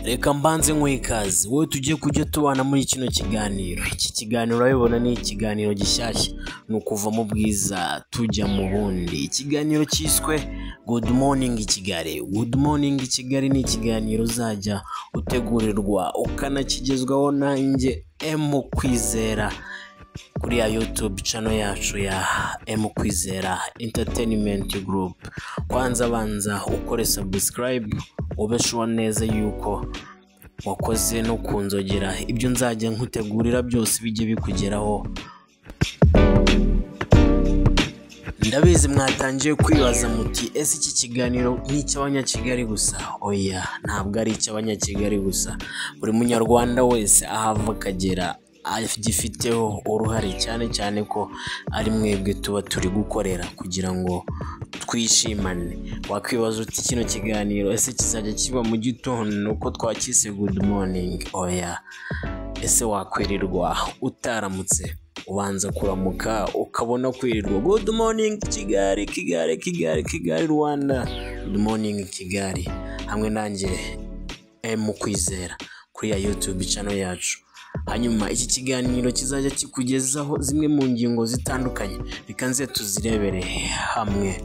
Reka mbanze nk'ikaze wowe tugiye kujya tubana muri kino kiganiro. Iki kiganiro urabibona ni ikiganiro gishyashya, ni ukuva mu bwiza tujya mu bundi. Ikiganiro cyiswe Good Morning Kigali. Good Morning Kigali ni ikiganiro uzajya utegurirwa ukanakigezwaho nanjye M Kwizera kuri ya YouTube channel yacu ya M Kwizera Entertainment Group. Kwanza banza ukore subscribe ubeshuwa neza yuko wakoze no kunzogera ibyo nzajya nkutegurira byose bijye bikugeraho. Ndabizi mwatangiye kwibaza muti ese iki kiganiro ni icy'abanyakigali gusa? Oya, ntabwo ari icy'abanyakigali gusa. Buri munyarwanda wese ahava akagera agifiteho uruhare, cyane cyane ko ari mwebwe tuba turi gukorera kugira ngo twishimane. Wakwibaza uti kino kiganiro ese kizajya kiba mu gitondo uko twakise Good Morning? Oya, ese wakwirirwa utaramutse ubanza kuramuka ukabona kwirirwa Good Morning Kigali, Kigali, Kigali, Kigali Rwanda, Good Morning Kigali, hamwe nanjye M Kwizera kuri ya YouTube channel yacu. Hanyuma iki kiganiro kizajya kikugezaho zimwe mu ngingo zitandukanye, reka nze tuzirebere hamwe.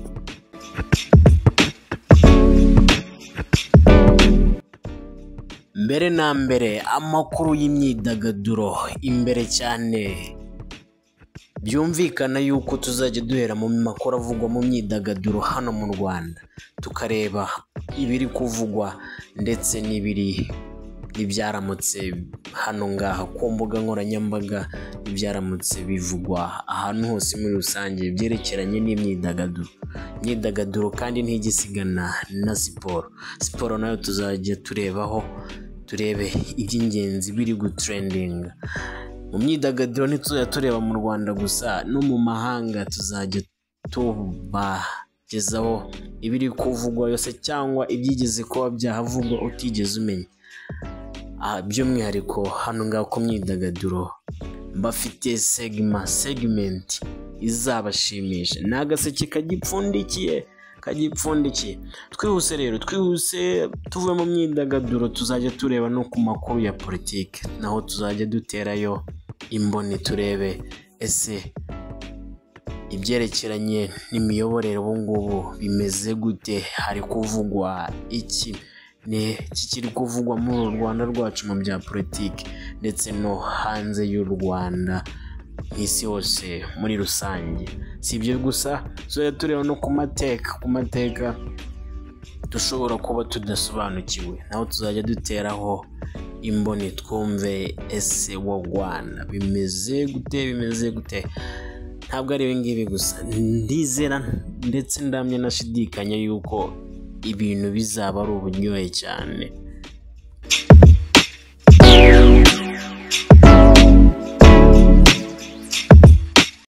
Mbere na mbere, amakuru y'imyidagaduro imbere cyane. Byumvikana yuko tuzajya duhera mu makuru avugwa mu myidagaduro hano mu Rwanda, tukareba ibiri kuvugwa ndetse n'ibyaramutse hano ngaha ku mbuga nkoranyambaga, ibyaramutse bivugwa ahantu hose muri rusange byerekeranye n'imyidagaduro kandi ntigisigana na siporo nayo tuzajya turebaho, turebe iby'ingenzi biri gutrendinga mu myidagaduro. Ntituzajya tureba mu Rwanda gusa, no mu mahanga tuzajya tubagezaho ibiri kuvugwa yose cyangwa ibyigeze kuba byahavugwa utigeze umenya. By'umwihariko hano ngaho ku myidagaduro mbafite segment izabashimisha, n'agaseke kagipfundikiye. Twihuse tuvuye mu myidagaduro, tuzajya tureba no ku makuru ya politiki, naho tuzajya duterayo imboni turebe ese ibyerekeranye n'imiyoborere ubu ngubu bimeze gute, hari kuvugwa iki kikiri kuvugwa mu Rwanda rwacu mu bya politiki ndetse no hanze y'u Rwanda, n'isi yose muri rusange. Si ibyo gusa, tuzajya tureba no ku mateka dushobora kuba tudasobanukiwe, naho tuzajya duteraho imboni twumve ese wo Rwanda bimeze gute. Ntabwo ari ibingibi gusa, ndizera ndetse ndamye nashidikanya yuko ibintu bizaba ari uburyohe cyane.